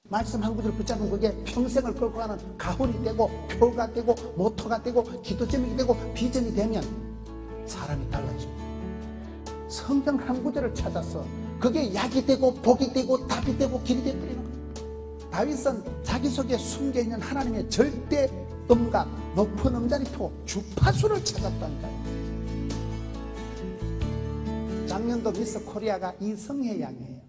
말씀 한 구절 붙잡으면 그게 평생을 끌고 가는 가훈이 되고 표가 되고 모토가 되고 기도 제목이 되고 비전이 되면 사람이 달라집니다. 성경 한 구절을 찾아서 그게 약이 되고 복이 되고 답이 되고 길이 되버리는 거예요. 다윗은 자기 속에 숨겨있는 하나님의 절대 음각, 높은 음자리표 주파수를 찾았다니까요. 작년도 미스 코리아가 이성혜 양이에요.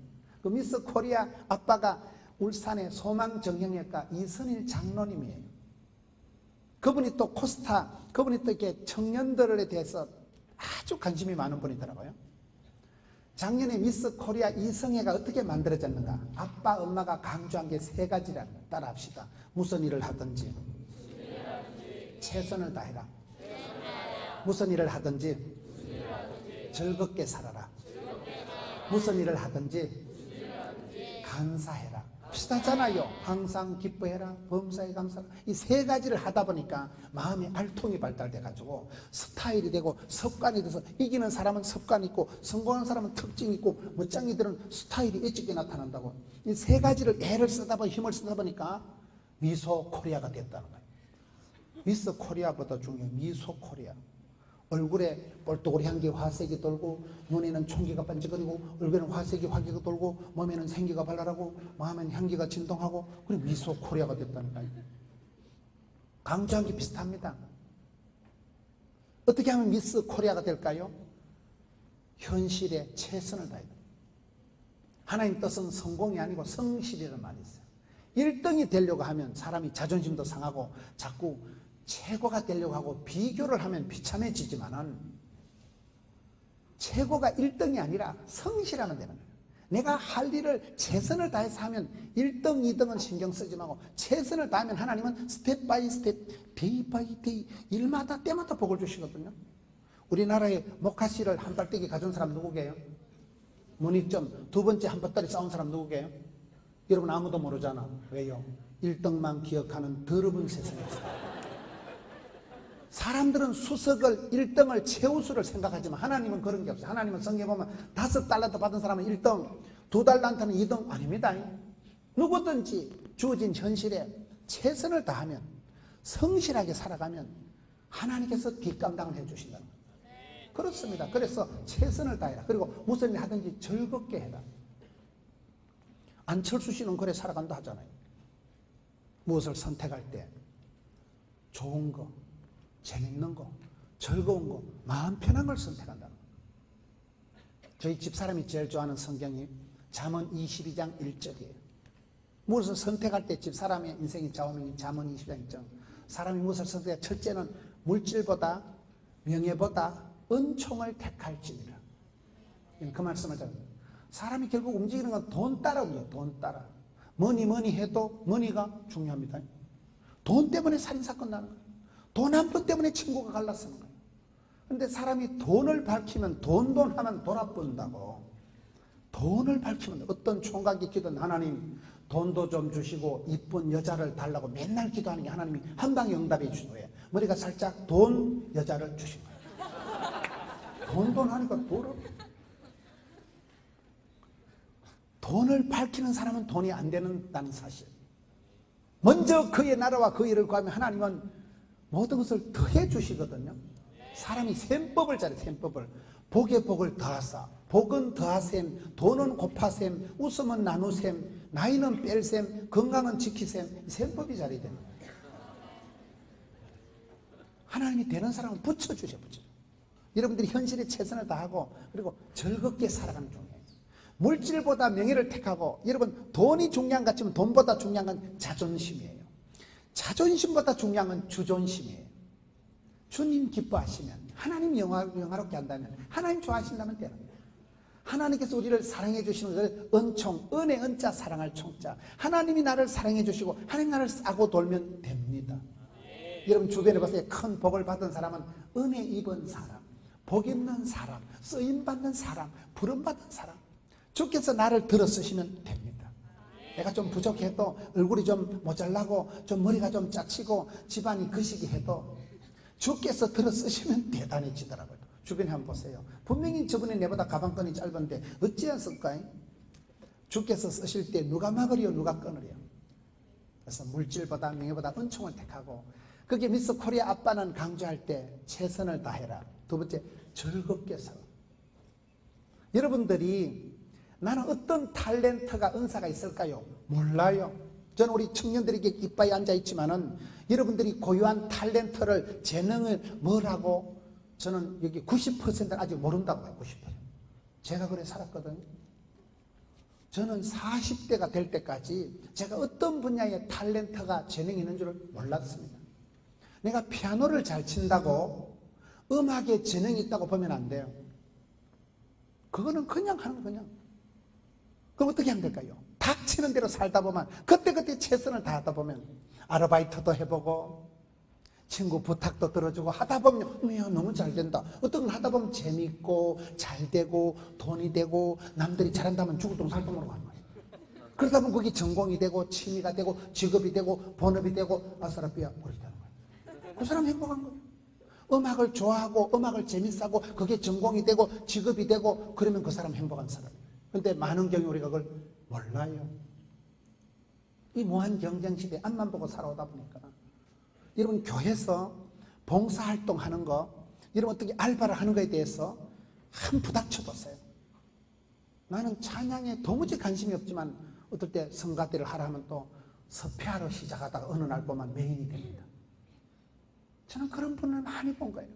그 미스 코리아 아빠가 울산의 소망정형외과 이선일 장로님이에요. 그분이 또 코스타, 그분이 또 이렇게 청년들에 대해서 아주 관심이 많은 분이더라고요. 작년에 미스 코리아 이성애가 어떻게 만들어졌는가? 아빠, 엄마가 강조한 게 세 가지라 따라 합시다. 무슨 일을 하든지 최선을 다해라. 무슨 일을 하든지 즐겁게 살아라. 무슨 일을 하든지 감사해라. 비슷하잖아요. 항상 기뻐해라. 범사에 감사해라. 이 세 가지를 하다 보니까 마음의 알통이 발달돼 가지고 스타일이 되고 습관이 돼서 이기는 사람은 습관이 있고 성공하는 사람은 특징이 있고 멋쟁이들은 스타일이 일찍이 나타난다고. 이 세 가지를 애를 쓰다 보니 힘을 쓰다 보니까 미소 코리아가 됐다는 거예요. 미스 코리아보다 중요해. 미소 코리아. 얼굴에 뻘떡으로 향기 화색이 돌고 눈에는 총기가 반짝거리고 얼굴에는 화색이 화기가 돌고 몸에는 생기가 발랄하고 마음에는 향기가 진동하고 그리고 미소 코리아가 됐다니까요. 강조한 게 비슷합니다. 어떻게 하면 미스 코리아가 될까요? 현실에 최선을 다해야 돼요. 하나님 뜻은 성공이 아니고 성실이라는 말이 있어요. 1등이 되려고 하면 사람이 자존심도 상하고 자꾸 최고가 되려고 하고 비교를 하면 비참해지지만은 최고가 1등이 아니라 성실하면 되는 거예요. 내가 할 일을 최선을 다해서 하면 1등, 2등은 신경 쓰지 말고 최선을 다하면 하나님은 스텝 바이 스텝, 데이 바이 데이 일마다 때마다 복을 주시거든요. 우리나라에 목화씨를 한 발대기 가져온 사람 누구게요? 문익점 두 번째 한 밧다리 쌓은 사람 누구게요? 여러분 아무도 모르잖아. 왜요? 1등만 기억하는 더러운 세상에서 사람들은 수석을 1등을 최우수를 생각하지만 하나님은 그런 게 없어요. 하나님은 성경에 보면 5달란트 받은 사람은 1등, 2달란트는 2등 아닙니다. 누구든지 주어진 현실에 최선을 다하면 성실하게 살아가면 하나님께서 뒷감당을 해주신다는 거예요. 그렇습니다. 그래서 최선을 다해라. 그리고 무슨 일 하든지 즐겁게 해라. 안철수 씨는 그래 살아간다 하잖아요. 무엇을 선택할 때 좋은 거, 재밌는 거, 즐거운 거, 마음 편한 걸 선택한다는 거예요. 저희 집사람이 제일 좋아하는 성경이 잠언 22장 1절이에요. 무엇을 선택할 때 집사람의 인생의 자원이 잠언 22장 1절. 사람이 무엇을 선택해? 첫째는 물질보다 명예보다 은총을 택할지니라. 그 말씀을 잘. 사람이 결국 움직이는 건 돈 따라 움직여요. 돈 따라. 뭐니 해도 머니가 중요합니다. 돈 때문에 살인사건 나는 거예요. 돈 한 푼 때문에 친구가 갈라서는 거예요. 그런데 사람이 돈을 밝히면 돈 하면 돌아본다고. 돈을 밝히면 어떤 총각이 기도는 하나님 돈도 좀 주시고 이쁜 여자를 달라고 맨날 기도하는 게 하나님이 한 방에 응답해 주신 거예요. 머리가 살짝 돈 여자를 주신 거예요. 돈 하니까 돈을 밝히는 사람은 돈이 안 된다는 사실. 먼저 그의 나라와 그 일을 구하면 하나님은 모든 것을 더해 주시거든요. 사람이 셈법을 잘해. 셈법을. 복에 복을 더하사, 복은 더하셈, 돈은 곱하셈, 웃음은 나누셈, 나이는 뺄셈, 건강은 지키셈. 셈법이 잘해야 되는 거예요. 하나님이 되는 사람은 붙여주셔. 여러분들이 현실에 최선을 다하고 그리고 즐겁게 살아가는 중이에요. 물질보다 명예를 택하고, 여러분 돈이 중요한 것 같지만 돈보다 중요한 건 자존심이에요. 자존심보다 중요한 건 주존심이에요. 주님 기뻐하시면, 하나님 영화롭게 한다면, 하나님 좋아하신다면 되는 거예요. 하나님께서 우리를 사랑해 주시는 것을 은총, 은혜, 은자, 사랑할 총자. 하나님이 나를 사랑해 주시고 하나님 나를 싸고 돌면 됩니다. 여러분 주변에 보세요. 큰 복을 받은 사람은 은혜 입은 사람, 복 있는 사람, 쓰임받는 사람, 부름받은 사람. 주께서 나를 들어 쓰시면 됩니다. 내가 좀 부족해도, 얼굴이 좀 모자라고, 좀 머리가 좀 짜치고, 집안이 거시기 해도 주께서 들어 쓰시면 대단해지더라고요. 주변에 한번 보세요. 분명히 저번에 내보다 가방끈이 짧은데 어찌했을까요? 주께서 쓰실 때 누가 막으려 누가 끊으려. 그래서 물질보다 명예보다 은총을 택하고, 그게 미스 코리아 아빠는 강조할 때 최선을 다해라. 두 번째, 즐겁게 살아. 여러분들이 나는 어떤 탤런트가 은사가 있을까요? 몰라요. 저는 우리 청년들에게 이빠이 앉아있지만은 여러분들이 고유한 탤런트를, 재능을 뭐라고, 저는 여기 90%는 아직 모른다고 해요. 90%. 제가 그래 살았거든요. 저는 40대가 될 때까지 제가 어떤 분야에 탤런트가 재능이 있는 줄을 몰랐습니다. 내가 피아노를 잘 친다고 음악에 재능이 있다고 보면 안 돼요. 그거는 그냥 하는 거냐. 그럼 어떻게 하면 될까요? 닥치는 대로 살다 보면, 그때그때 최선을 다하다 보면 아르바이트도 해보고 친구 부탁도 들어주고 하다 보면 너무 잘 된다. 어떤 건 하다 보면 재밌고 잘 되고 돈이 되고 남들이 잘한다면 죽을 돈 살 돈으로 가는 거예요. 그러다 보면 그게 전공이 되고 취미가 되고 직업이 되고 본업이 되고 아사라삐아 버리 되는 거예요. 그 사람 행복한 거예요. 음악을 좋아하고 음악을 재밌어하고 그게 전공이 되고 직업이 되고 그러면 그 사람 행복한 사람이에요. 그런데 많은 경우 우리가 그걸 몰라요. 이 무한 경쟁시대에 앞만 보고 살아오다 보니까, 여러분 교회에서 봉사활동하는 거, 여러분 어떻게 알바를 하는 거에 대해서 한 부닥쳐 보세요. 나는 찬양에 도무지 관심이 없지만 어떨 때 성가대를 하라 하면 또 섭외하러 시작하다가 어느 날 보면 메인이 됩니다. 저는 그런 분을 많이 본 거예요.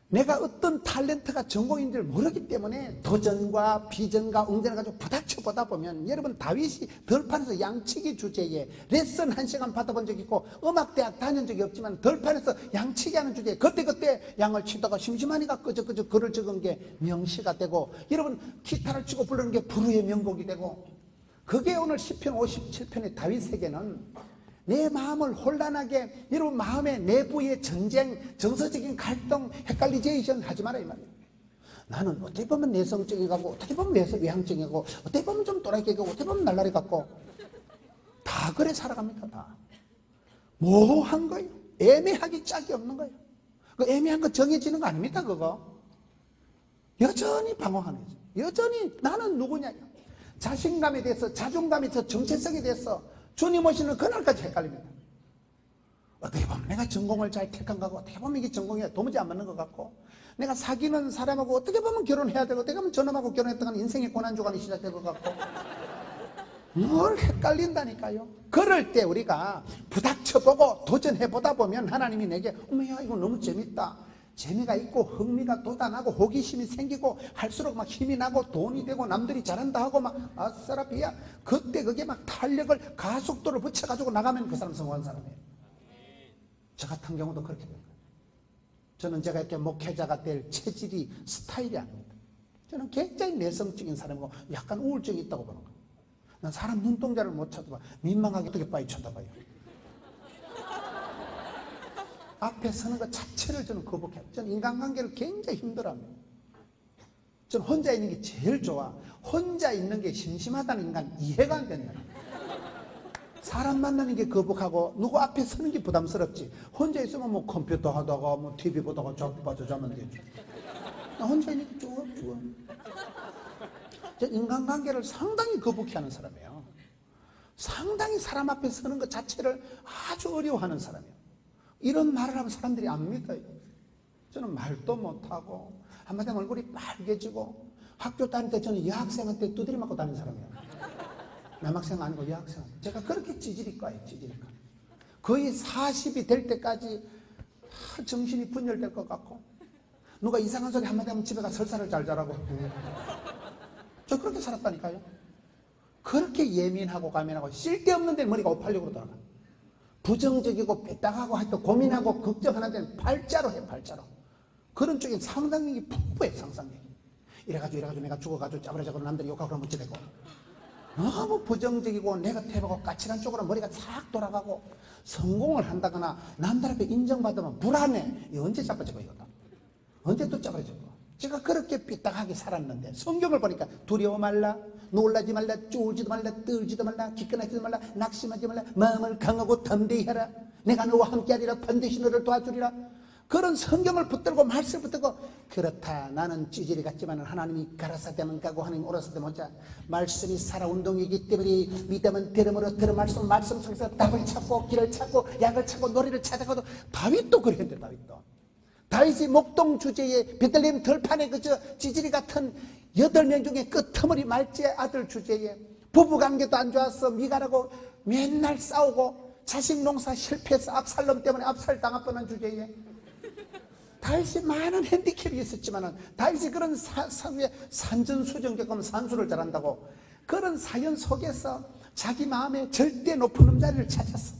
내가 어떤 탤런트가 전공인지를 모르기 때문에 도전과 비전과 응전을 가지고 부닥쳐 보다 보면, 여러분 다윗이 들판에서 양치기 주제에 레슨 1시간 받아본 적이 있고 음악대학 다닌 적이 없지만 들판에서 양치기 하는 주제에 그때 양을 치다가 심심하니까 끄적끄적 글을 적은 게 명시가 되고, 여러분 기타를 치고 부르는 게 불후의 명곡이 되고, 그게 오늘 시편 57편의 다윗에게는 내 마음을 혼란하게, 여러분 마음의 내부의 전쟁, 정서적인 갈등, 헷갈리제이션 하지 마라 이 말이에요. 나는 어떻게 보면 내성적이고 어떻게 보면 외향적이고 어떻게 보면 좀 또라이끼고 어떻게 보면 날라리 같고 다 그래 살아갑니다. 다 모호한 거예요. 애매하기 짝이 없는 거예요. 그 애매한 거 정해지는 거 아닙니까? 그거 여전히 방황하는 거죠. 여전히 나는 누구냐, 자신감에 대해서, 자존감에 대해서, 정체성에 대해서 주님 오시는 그날까지 헷갈립니다. 어떻게 보면 내가 전공을 잘 택한 거고 어떻게 보면 이게 전공이 도무지 안 맞는 것 같고, 내가 사귀는 사람하고 어떻게 보면 결혼해야 되고 어떻게 보면 저놈하고 결혼했다가 인생의 고난주간이 시작될 것 같고 뭘 헷갈린다니까요. 그럴 때 우리가 부닥쳐보고 도전해보다 보면 하나님이 내게 어머야 이거 너무 재밌다, 재미가 있고 흥미가 돋아나고 호기심이 생기고 할수록 막 힘이 나고 돈이 되고 남들이 잘한다 하고 막 아싸라비야, 그때 그게 막 탄력을 가속도를 붙여가지고 나가면 그 사람 성공한 사람이에요. 저 같은 경우도 그렇게 된 거예요. 저는 제가 이렇게 목회자가 될 체질이, 스타일이 아닙니다. 저는 굉장히 내성적인 사람이고 약간 우울증이 있다고 보는 거예요. 난 사람 눈동자를 못 쳐다봐. 민망하게 어떻게 빠이 쳐다봐요. 앞에 서는 것 자체를 저는 거북해요. 저는 인간관계를 굉장히 힘들어합니다. 저는 혼자 있는 게 제일 좋아. 혼자 있는 게 심심하다는 인간 이해가 안 되는 거예요. 사람 만나는 게 거북하고 누구 앞에 서는 게 부담스럽지. 혼자 있으면 뭐 컴퓨터 하다가 뭐 TV 보다가 자빠져 자면 되지. 나 혼자 있는 게 좋아. 저 인간관계를 상당히 거북해하는 사람이에요. 상당히 사람 앞에 서는 것 자체를 아주 어려워하는 사람이에요. 이런 말을 하면 사람들이 안 믿어요. 저는 말도 못하고 한마디 하면 얼굴이 빨개지고, 학교 다닐 때 저는 여학생한테 두드려 맞고 다니는 사람이에요. 남학생 아니고 여학생. 제가 그렇게 찌질이과예요. 찌질이과. 거의 40이 될 때까지 정신이 분열될 것 같고, 누가 이상한 소리 한마디 하면 집에 가 설사를 잘 자라고. 저 그렇게 살았다니까요. 그렇게 예민하고 가면하고 쓸데없는 데 머리가 오팔력으로 돌아가. 부정적이고 삐딱하고 하여튼 고민하고 걱정하는 데는 팔자로 해, 팔자로. 그런 쪽엔 상상력이 풍부해, 상상력이. 이래가지고 내가 죽어가지고 짜부라져고 남들이 욕하고 그러면 어찌 되고. 너무 부정적이고 네거티브하고 까칠한 쪽으로 머리가 싹 돌아가고, 성공을 한다거나 남들 앞에 인정받으면 불안해. 이거 언제 짜부라지고 이거다. 언제 또 짜부라지고. 제가 그렇게 삐딱하게 살았는데 성경을 보니까 두려워 말라, 놀라지 말라, 쫄지도 말라, 떨지도 말라, 기권하지도 말라, 낙심하지 말라, 마음을 강하고 담대히 하라. 내가 너와 함께하리라. 반드시 너를 도와주리라. 그런 성경을 붙들고 말씀을 붙들고 그렇다 나는 찌질이 같지만 하나님이 가라사대면 가고 하나님 오라사대면 오자. 말씀이 살아 운동이기 때문에 믿음은 들음으로 들은 말씀 속에서 답을 찾고 길을 찾고 약을 찾고 노래를 찾아가도 다윗도 그랬는데 다윗이 목동 주제에 베들레헴 들판에 그저 찌질이 같은 8명 중에 끄트머리 말제 아들 주제에 부부관계도 안 좋았어. 미가라고 맨날 싸우고 자식 농사 실패해서 압살롬 때문에 압살당할 뻔한 주제에 다윗이 많은 핸디캡이 있었지만 다윗이 그런 산전수전 겪으면 산수를 잘한다고 그런 사연 속에서 자기 마음에 절대 높은 음자리를 찾았어.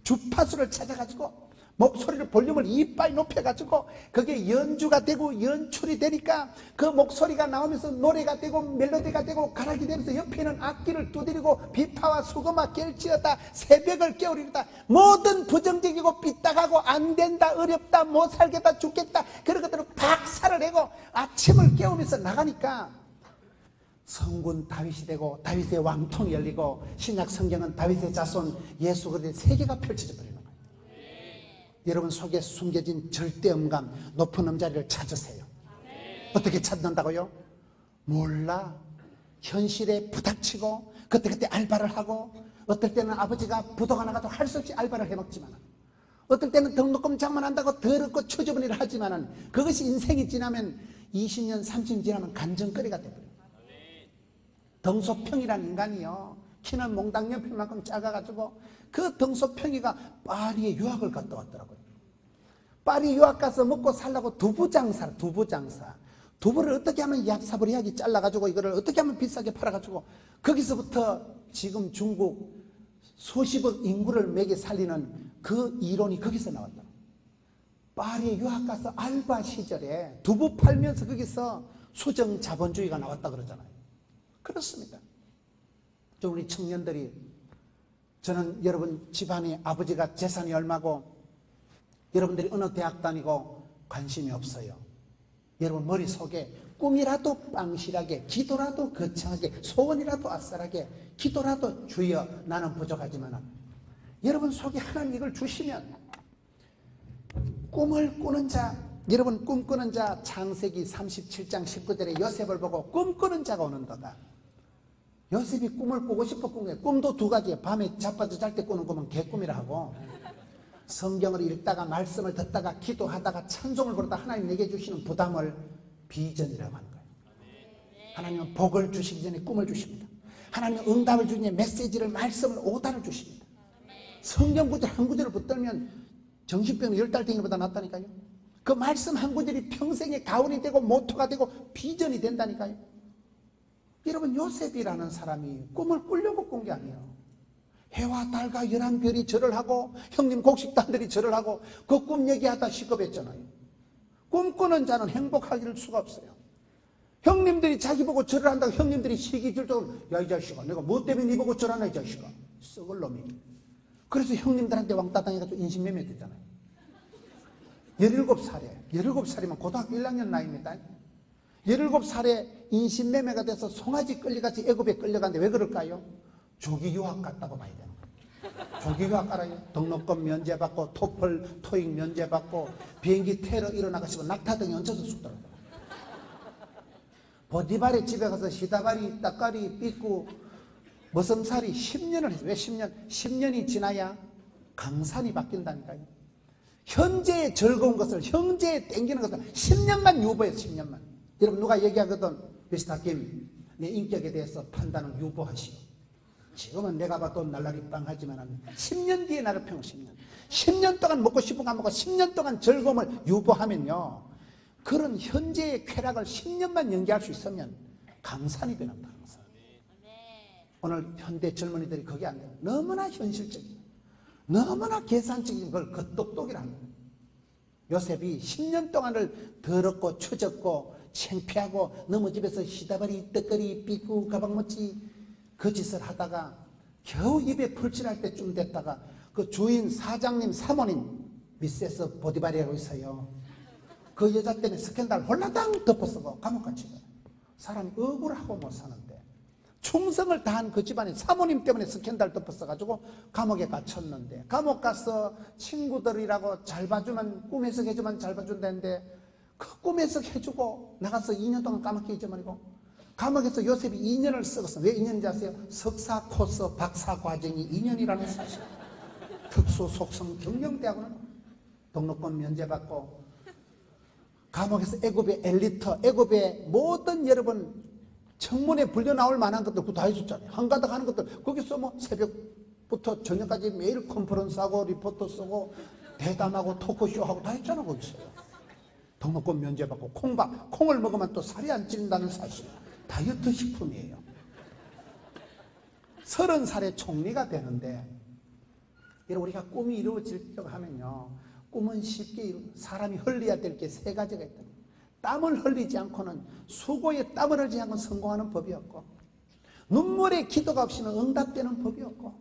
주파수를 찾아가지고 목소리를 볼륨을 이빨 높여가지고 그게 연주가 되고 연출이 되니까 그 목소리가 나오면서 노래가 되고 멜로디가 되고 가락이 되면서 옆에 있는 악기를 두드리고 비파와 수금아 깰지어다 새벽을 깨우리다 모든 부정적이고 삐딱하고 안된다 어렵다 못살겠다 죽겠다 그런 것들을 박살을 내고 아침을 깨우면서 나가니까 성군 다윗이 되고 다윗의 왕통이 열리고 신약 성경은 다윗의 자손 예수 그리스도의 세계가 펼쳐져 버려요. 여러분 속에 숨겨진 절대음감 높은 음자리를 찾으세요. 어떻게 찾는다고요? 몰라. 현실에 부닥치고 그때 알바를 하고 어떨 때는 아버지가 부도가 나가도 할 수 없이 알바를 해먹지만 어떨 때는 등록금 장만한다고 더럽고 처져버리를 하지만 그것이 인생이 지나면 20년 30년 지나면 간정거리가 돼버려요. 덩소평이라는 인간이요 키는 몽당 연필만큼 작아가지고 그 덩소평이가 파리에 유학을 갔다 왔더라고요. 파리 유학 가서 먹고 살라고 두부 장사. 두부를 어떻게 하면 얍사브리하게 잘라가지고 이거를 어떻게 하면 비싸게 팔아가지고 거기서부터 지금 중국 수십억 인구를 먹여 살리는 그 이론이 거기서 나왔다. 파리에 유학 가서 알바 시절에 두부 팔면서 거기서 수정 자본주의가 나왔다 그러잖아요. 그렇습니다. 좀 우리 청년들이 저는 여러분 집안에 아버지가 재산이 얼마고 여러분들이 어느 대학 다니고 관심이 없어요. 여러분 머릿속에 꿈이라도 빵실하게 기도라도 거창하게 소원이라도 아싸하게 기도라도 주여 나는 부족하지만 여러분 속에 하나님 이걸 주시면 꿈을 꾸는 자 여러분 꿈꾸는 자 창세기 37장 19절에 요셉을 보고 꿈꾸는 자가 오는도다. 요셉이 꿈을 꾸고 싶어 꾼 거예요. 꿈도 두 가지예요. 밤에 자빠져 잘 때 꾸는 꿈은 개꿈이라 하고 성경을 읽다가 말씀을 듣다가 기도하다가 찬송을 부르다 하나님 내게 주시는 부담을 비전이라고 하는 거예요. 하나님은 복을 주시기 전에 꿈을 주십니다. 하나님은 응답을 주기 전에 메시지를 말씀을 오다를 주십니다. 성경 구절 한 구절을 붙들면 정신병 10달덩이보다 낫다니까요. 그 말씀 한 구절이 평생의 가훈이 되고 모토가 되고 비전이 된다니까요. 여러분 요셉이라는 사람이 꿈을 꾸려고 꾼 게 아니에요. 해와 달과 열한 별이 절을 하고 형님 곡식단들이 절을 하고 그 꿈 얘기하다 시겁했잖아요. 꿈꾸는 자는 행복하길 수가 없어요. 형님들이 자기 보고 절을 한다고 형님들이 시기 줄 정도로 야 이 자식아 내가 뭐 때문에 네 보고 절하나 이 자식아 썩을 놈이. 그래서 형님들한테 왕따 당해가지고 인신매매 됐잖아요. 17살이면 고등학교 1학년 나이입니다. 17살에 인신매매가 돼서 송아지 끌려가서 애굽에 끌려갔는데 왜 그럴까요? 조기 유학 갔다고 봐야 되는 거예요. 조기 유학 알아요? 등록금 면제받고 토플, 토익 면제받고 비행기 테러 일어나가지고 낙타등에 얹혀서 죽더라고요. 보디발의 집에 가서 시다발이, 따까리, 삐꾸, 머슴살이 10년을 했어요. 왜 10년? 10년이 지나야 강산이 바뀐다니까요. 현재의 즐거운 것을, 현재에 땡기는 것을 10년만 유보해요. 10년만. 여러분 누가 얘기하거든 미스터 김, 내 인격에 대해서 판단을 유보하시오. 지금은 내가 봐도 날라리 빵하지만 10년 뒤에 나를 평 10년 동안 먹고 싶은 거 안 먹고 10년 동안 즐거움을 유보하면요 그런 현재의 쾌락을 10년만 연기할 수 있으면 강산이 되는 거예요. 오늘 현대 젊은이들이 그게 안 돼요. 너무나 현실적이고 너무나 계산적인 걸 겉똑똑이라는 거예요. 요셉이 10년 동안을 더럽고 처졌고 창피하고 너무 집에서 시다바리 떡거리 삐꾸 가방먹지 그 짓을 하다가 겨우 입에 풀칠할 때쯤 됐다가 그 주인 사장님 사모님 미세스 보디바리라고 있어요. 그 여자 때문에 스캔들 홀라당 덮어쓰고 감옥 갇힌 거예요. 사람이 억울하고 못 사는데 충성을 다한 그 집안이 사모님 때문에 스캔들 덮었어가지고 감옥에 갇혔는데, 감옥 가서 친구들이라고 잘 봐주면, 꿈 해석해주면 잘 봐준다는데 그 꿈 해석해주고 나가서 2년 동안 까맣게 잊어버리고, 감옥에서 요셉이 2년을 썩었어. 왜 2년인지 아세요? 석사 코스 박사 과정이 2년이라는 사실. 특수 속성 경영대학원은 등록금 면제받고, 감옥에서 애굽의 엘리트, 애굽의 모든 여러분 청문회 불려 나올 만한 것들 그거 다 해줬잖아요. 한가닥 하는 것들 거기서 뭐 새벽부터 저녁까지 매일 컨퍼런스하고 리포트 쓰고 대담하고 토크쇼하고 다 했잖아. 거기서 등록금 면제받고, 콩밥, 콩을 먹으면 또 살이 안 찐다는 사실. 다이어트 식품이에요. 30살에 총리가 되는데, 우리가 꿈이 이루어지려고 하면요, 꿈은 쉽게 사람이 흘려야 될 게 3가지가 있다. 땀을 흘리지 않고는, 수고에 땀을 흘리지 않고는 성공하는 법이 없고, 눈물의 기도가 없이는 응답되는 법이 없고,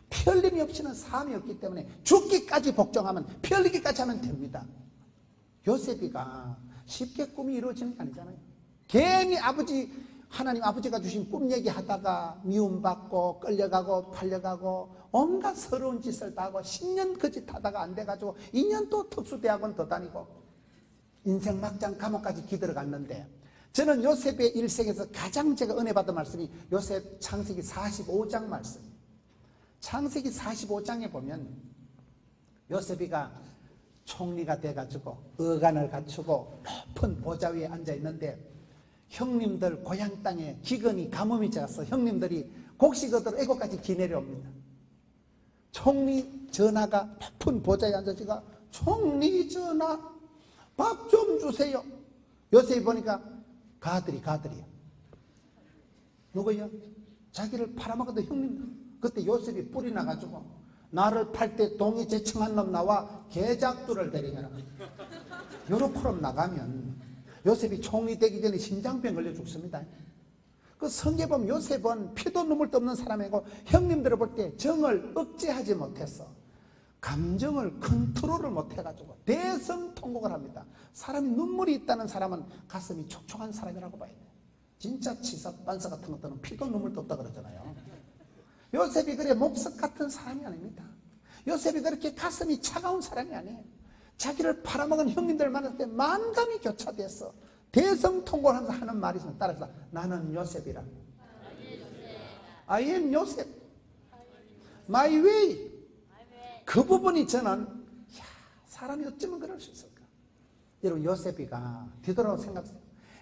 피 흘림이 없이는 삶이 없기 때문에 죽기까지 복종하면, 피 흘리기까지 하면 됩니다. 요셉이가 쉽게 꿈이 이루어지는 게 아니잖아요. 괜히 하나님 아버지가 주신 꿈 얘기하다가 미움받고 끌려가고 팔려가고 온갖 서러운 짓을 다 하고 10년 그 짓 하다가 안 돼가지고 2년 또 특수대학원 더 다니고 인생 막장 감옥까지 기들어갔는데, 저는 요셉의 일생에서 가장 제가 은혜 받은 말씀이 요셉 창세기 45장 말씀이에요. 창세기 45장에 보면 요셉이가 총리가 돼가지고 어간을 갖추고 높은 보좌 위에 앉아 있는데, 형님들 고향 땅에 기근이 가뭄이 져서 형님들이 곡식 얻으러 애국까지 기내려옵니다. 총리 전하가 높은 보좌에 앉아지가, 총리 전하 밥 좀 주세요. 요셉이 보니까 가들이야. 누구요? 자기를 팔아먹었던 형님들. 그때 요셉이 뿔이 나가지고, 나를 팔 때 동이 제청한 놈 나와 개작두를 데리거라. 요렇게 나가면 요셉이 총리 되기 전에 심장병 걸려 죽습니다. 그 성경에 보면 요셉은 피도 눈물도 없는 사람이고, 형님들을 볼 때 정을 억제하지 못했어. 감정을 컨트롤을 못해가지고 대성통곡을 합니다. 사람이 눈물이 있다는 사람은 가슴이 촉촉한 사람이라고 봐야 돼. 진짜 치석 반사 같은 것들은 피도 눈물도 없다 그러잖아요. 요셉이 그래 목석 같은 사람이 아닙니다. 요셉이 그렇게 가슴이 차가운 사람이 아니에요. 자기를 팔아먹은 형님들 만났을 때 만감이 교차됐어. 대성통곡하면서 하는 말이 있습니다. 따라서 나는 요셉이라. I am 요셉. My way. 그 부분이 저는 사람이 어쩌면 그럴 수 있을까. 여러분, 요셉이가 뒤돌아서 생각해요.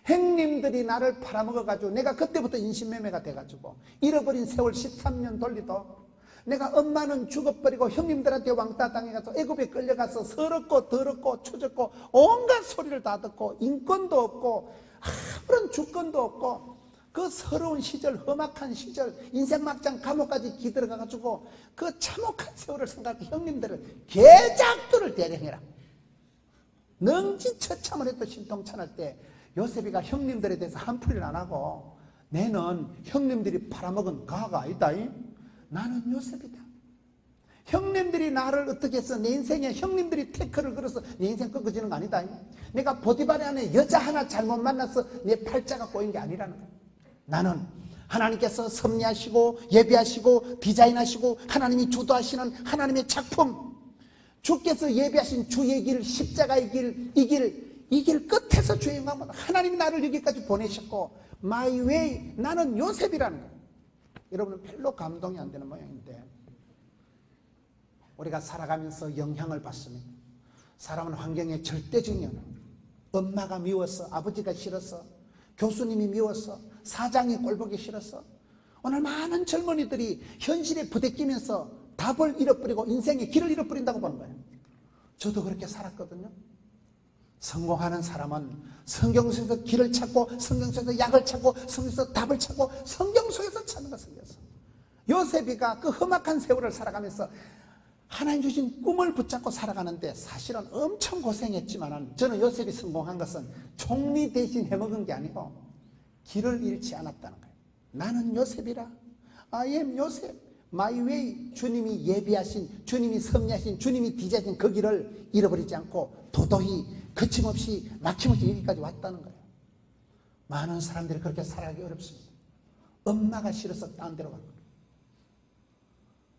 형님들이 나를 팔아먹어가지고 내가 그때부터 인신매매가 돼가지고 잃어버린 세월 13년 돌리도, 내가 엄마는 죽어버리고 형님들한테 왕따 당해가서 애굽에 끌려가서 서럽고 더럽고 추졌고 온갖 소리를 다 듣고 인권도 없고 아무런 주권도 없고, 그 서러운 시절, 험악한 시절, 인생 막장 감옥까지 기들어가가지고 그 참혹한 세월을 생각해 형님들을 개작두를 대령해라. 능지처참을 해도 신통찮을 때 요셉이가 형님들에 대해서 한풀이를 안 하고, 내는 형님들이 팔아먹은 가가 아니다. 나는 요셉이다. 형님들이 나를 어떻게 해서 내 인생에 형님들이 태클을 걸어서 내 인생 꺾어지는 거 아니다. 내가 보디발에 안에 여자 하나 잘못 만나서 내 팔자가 꼬인 게 아니라는 거야. 나는 하나님께서 섭리하시고 예비하시고 디자인하시고 하나님이 주도하시는 하나님의 작품, 주께서 예비하신 주의 길, 십자가의 길, 이 길 끝에서 주행하면 하나님이 나를 여기까지 보내셨고, my way, 나는 요셉이라는 거예요. 여러분은 별로 감동이 안 되는 모양인데, 우리가 살아가면서 영향을 받습니다. 사람은 환경에 절대적인 영향. 엄마가 미워서, 아버지가 싫어서, 교수님이 미워서, 사장이 꼴보기 싫어서, 오늘 많은 젊은이들이 현실에 부대끼면서 답을 잃어버리고 인생의 길을 잃어버린다고 보는 거예요. 저도 그렇게 살았거든요. 성공하는 사람은 성경 속에서 길을 찾고, 성경 속에서 약을 찾고, 성경 속에서 답을 찾고, 성경 속에서 찾는 것을 위해서. 요셉이가 그 험악한 세월을 살아가면서 하나님 주신 꿈을 붙잡고 살아가는데 사실은 엄청 고생했지만, 저는 요셉이 성공한 것은 총리 대신 해먹은 게 아니고 길을 잃지 않았다는 거예요. 나는 요셉이라. I am 요셉. My way. 주님이 예비하신, 주님이 섭리하신, 주님이 디자인하신 그 길을 잃어버리지 않고 도도히 거침없이 막힘없이 여기까지 왔다는 거예요. 많은 사람들이 그렇게 살아가기 어렵습니다. 엄마가 싫어서 딴 데로 간 거예요.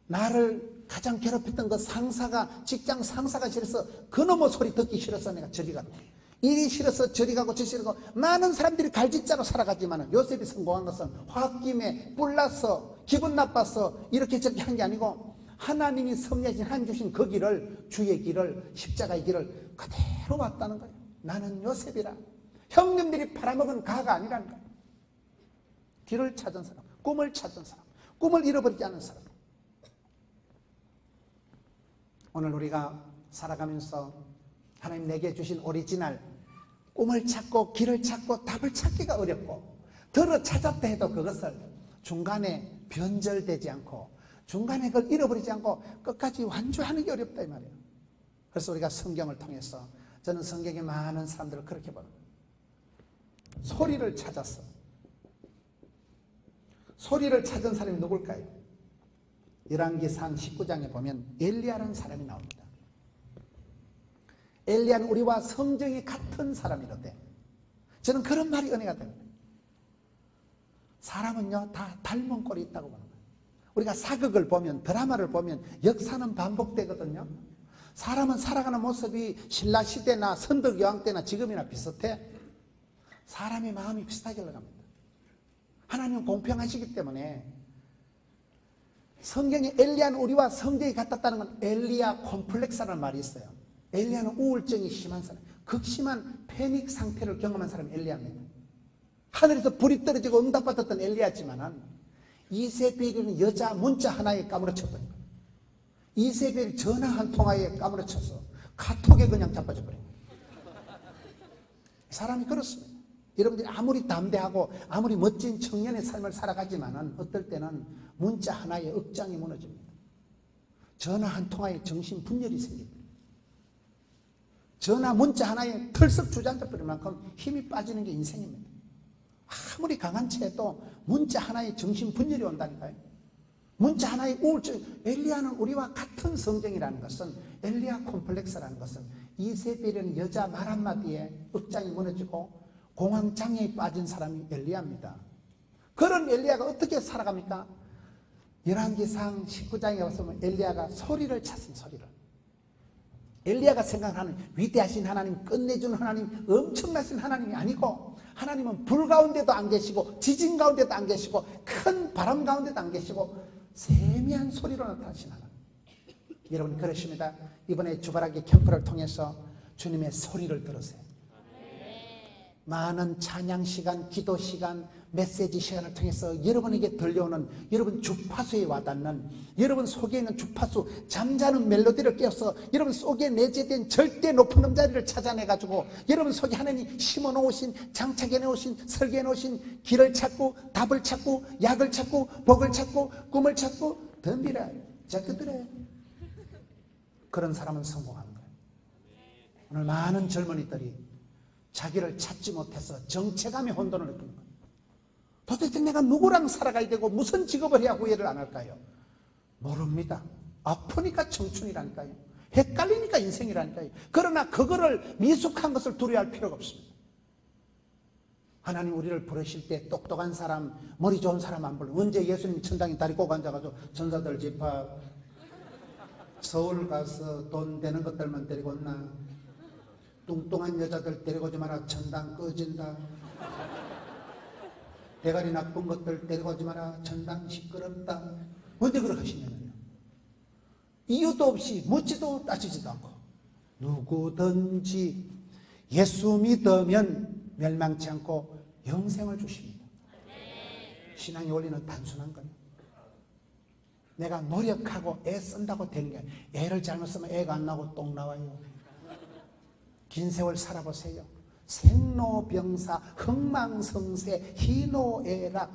나를 가장 괴롭혔던 그 상사가, 직장 상사가 싫어서 그놈의 소리 듣기 싫어서 내가 저리 가고, 일이 싫어서 저리 가고 저 싫어서 많은 사람들이 갈짓자로 살아가지만 요셉이 성공한 것은 홧김에 뿔나서 기분 나빠서 이렇게 저렇게 한 게 아니고 하나님이 섭리하신 하나님 주신 그 길을, 주의 길을, 십자가의 길을 그대로 왔다는 거예요. 나는 요셉이라. 형님들이 팔아먹은 가가 아니라는 거예요. 길을 찾은 사람, 꿈을 찾은 사람, 꿈을 잃어버리지 않은 사람. 오늘 우리가 살아가면서 하나님 내게 주신 오리지널 꿈을 찾고 길을 찾고 답을 찾기가 어렵고, 들어 찾았다 해도 그것을 중간에 변절되지 않고 중간에 그걸 잃어버리지 않고 끝까지 완주하는 게 어렵다 이 말이에요. 그래서 우리가 성경을 통해서, 저는 성경에 많은 사람들을 그렇게 봐요. 소리를 찾았어. 소리를 찾은 사람이 누굴까요? 열왕기상 19장에 보면 엘리야라는 사람이 나옵니다. 엘리야는 우리와 성정이 같은 사람이로되, 저는 그런 말이 은혜가 됩니다. 사람은요 다 닮은 꼴이 있다고 보는 거예요. 우리가 사극을 보면, 드라마를 보면 역사는 반복되거든요. 사람은 살아가는 모습이 신라시대나 선덕여왕 때나 지금이나 비슷해. 사람의 마음이 비슷하게 흘러갑니다. 하나님은 공평하시기 때문에 성경에 엘리야는 우리와 성정이 같았다는 건 엘리야 콤플렉스라는 말이 있어요. 엘리야는 우울증이 심한 사람, 극심한 패닉 상태를 경험한 사람이 엘리야입니다. 하늘에서 불이 떨어지고 응답받았던 엘리야지만은 이세벨이라는 여자 문자 하나에 까무러쳤더니, 이세벨 전화 한 통화에 까무러쳐서 카톡에 그냥 자빠져 버려요. 사람이 그렇습니다. 여러분들이 아무리 담대하고 아무리 멋진 청년의 삶을 살아가지만은 어떨 때는 문자 하나에 억장이 무너집니다. 전화 한 통화에 정신분열이 생깁니다. 전화 문자 하나에 털썩 주저앉아 버릴 만큼 힘이 빠지는 게 인생입니다. 아무리 강한 채도 문자 하나에 정신분열이 온다니까요. 문자 하나의 우울증. 엘리야는 우리와 같은 성정이라는 것은, 엘리야 콤플렉스라는 것은 이세벨이라는 여자 말 한마디에 억장이 무너지고 공황장애에 빠진 사람이 엘리야입니다. 그런 엘리야가 어떻게 살아갑니까? 열왕기상 19장에 보면 엘리야가 소리를 찾은 소리를. 엘리야가 생각하는 위대하신 하나님, 끝내주는 하나님, 엄청나신 하나님이 아니고, 하나님은 불 가운데도 안 계시고 지진 가운데도 안 계시고 큰 바람 가운데도 안 계시고 세미한 소리로 나타나신 하나님. 여러분 그러십니다. 이번에 주바라기 캠프를 통해서 주님의 소리를 들으세요. 많은 찬양 시간, 기도 시간, 메시지 시간을 통해서 여러분에게 들려오는, 여러분 주파수에 와닿는, 여러분 속에 있는 주파수, 잠자는 멜로디를 깨워서 여러분 속에 내재된 절대 높은 음자리를 찾아내가지고 여러분 속에 하나님이 심어놓으신, 장착해 놓으신, 설계해 놓으신 길을 찾고 답을 찾고 약을 찾고 복을 찾고 꿈을 찾고 덤비라 자꾸들어. 그런 사람은 성공하는 거예요. 오늘 많은 젊은이들이 자기를 찾지 못해서 정체감의 혼돈을 느끼는 거예요. 도대체 내가 누구랑 살아가야 되고 무슨 직업을 해야 후회를 안 할까요? 모릅니다. 아프니까 청춘이라니까요. 헷갈리니까 인생이라니까요. 그러나 그거를 미숙한 것을 두려워할 필요가 없습니다. 하나님 우리를 부르실 때 똑똑한 사람, 머리 좋은 사람 안 불러. 언제 예수님 천당에 다리 꼭 앉아가지고 전사들 집합, 서울 가서 돈 되는 것들만 데리고 온나, 뚱뚱한 여자들 데리고 오지 마라, 전당 꺼진다. 대가리 나쁜 것들 데리고 오지 마라, 전당 시끄럽다. 언제 그렇게 하시냐면요, 이유도 없이 묻지도 따지지도 않고 누구든지 예수 믿으면 멸망치 않고 영생을 주십니다. 신앙의 원리는 단순한 거예요. 내가 노력하고 애 쓴다고 되는 게 아니에요. 애를 잘못 쓰면 애가 안 나고 똥 나와요. 긴 세월 살아보세요. 생로병사, 흥망성쇠, 희노애락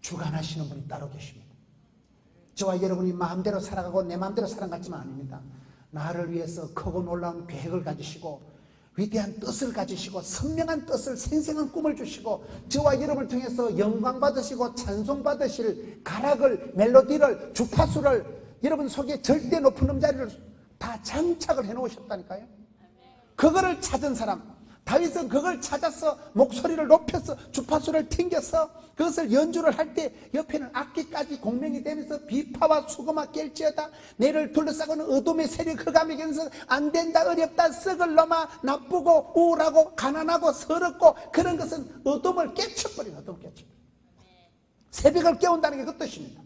주관하시는 분이 따로 계십니다. 저와 여러분이 마음대로 살아가고 내 마음대로 살아간 것 같지만 아닙니다. 나를 위해서 크고 놀라운 계획을 가지시고 위대한 뜻을 가지시고 선명한 뜻을, 생생한 꿈을 주시고 저와 여러분을 통해서 영광 받으시고 찬송 받으실 가락을, 멜로디를, 주파수를, 여러분 속에 절대 높은 음자리를 다 장착을 해 놓으셨다니까요. 그거를 찾은 사람, 다윗은 그걸 찾아서 목소리를 높여서 주파수를 튕겨서 그것을 연주를 할 때 옆에는 악기까지 공명이 되면서 비파와 수고마 깰지어다. 내를 둘러싸고는 어둠의 세력 흑암의 견성 안 된다, 어렵다, 썩을 놈아, 나쁘고 우울하고 가난하고 서럽고 그런 것은 어둠을 깨쳐버린 어둠을 깨쳐버린 새벽을 깨운다는 게 그 뜻입니다.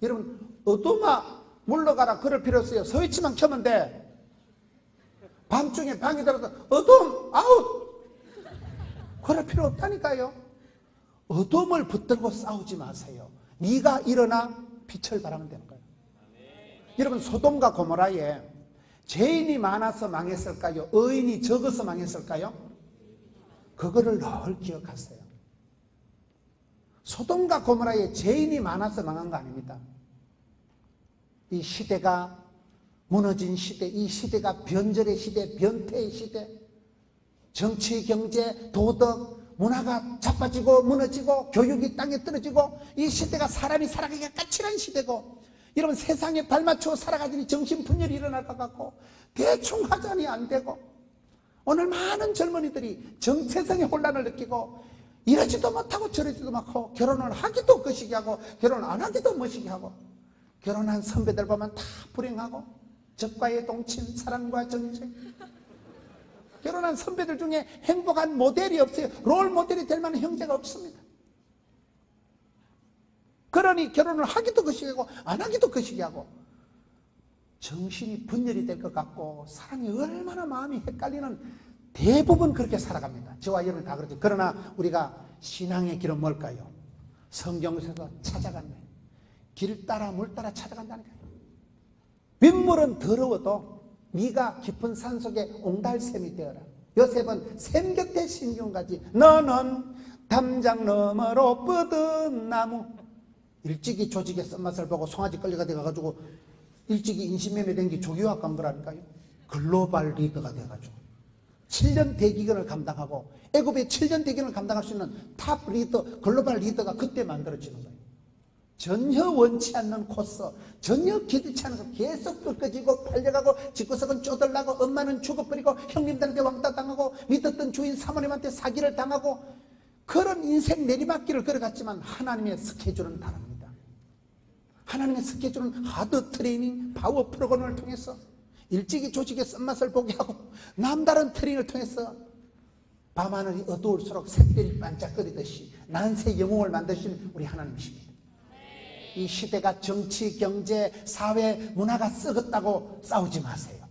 여러분, 어둠아 물러가라 그럴 필요 없어요. 스위치만 켜면 돼. 밤중에 방에 들어서 어둠 아웃 그럴 필요 없다니까요. 어둠을 붙들고 싸우지 마세요. 네가 일어나 빛을 발하면 되는 거예요. 여러분, 소돔과 고모라에 죄인이 많아서 망했을까요? 의인이 적어서 망했을까요? 그거를 늘 기억하세요. 소돔과 고모라에 죄인이 많아서 망한 거 아닙니다. 이 시대가 무너진 시대, 이 시대가 변절의 시대, 변태의 시대, 정치, 경제, 도덕, 문화가 자빠지고 무너지고 교육이 땅에 떨어지고 이 시대가 사람이 살아가기가 까칠한 시대고, 여러분 세상에 발맞추어 살아가더니 정신분열이 일어날 것 같고 대충 화장이 안 되고, 오늘 많은 젊은이들이 정체성의 혼란을 느끼고 이러지도 못하고 저러지도 못하고 결혼을 하기도 거시기 하고 결혼 안 하기도 멋이기 하고, 결혼한 선배들 보면 다 불행하고 적과의 동침, 사랑과 정쟁. 결혼한 선배들 중에 행복한 모델이 없어요. 롤 모델이 될 만한 형제가 없습니다. 그러니 결혼을 하기도 거시기하고 안 하기도 거시기하고 정신이 분열이 될 것 같고 사람이 얼마나 마음이 헷갈리는, 대부분 그렇게 살아갑니다. 저와 여러분 다 그렇죠. 그러나 우리가 신앙의 길은 뭘까요? 성경에서 찾아가는 거예요. 길 따라 물 따라 찾아간다는 거예요. 빗물은 더러워도 네가 깊은 산속에 옹달샘이 되어라. 요셉은 샘 곁에 신경가지 너는 담장 너머로 뻗은 나무. 일찍이 조직의 쓴맛을 보고 송아지 끌려가 돼가지고 일찍이 인신매매된 게 조교학 간 거라니까요. 글로벌 리더가 돼가지고 7년 대기근을 감당하고 애굽의 7년 대기근을 감당할 수 있는 탑 리더, 글로벌 리더가 그때 만들어지는 거예요. 전혀 원치 않는 코스, 전혀 기대치 않은 거 계속 꺾어지고 팔려가고 집구석은 쪼들나고 엄마는 죽어버리고 형님들한테 왕따 당하고 믿었던 주인 사모님한테 사기를 당하고 그런 인생 내리막길을 걸어갔지만 하나님의 스케줄은 다릅니다. 하나님의 스케줄은 하드 트레이닝 파워 프로그램을 통해서 일찍이 조직의 쓴맛을 보게 하고 남다른 트레이닝을 통해서 밤하늘이 어두울수록 샛별이 반짝거리듯이 난세 영웅을 만드신 우리 하나님이십니다. 이 시대가 정치, 경제, 사회, 문화가 썩었다고 싸우지 마세요.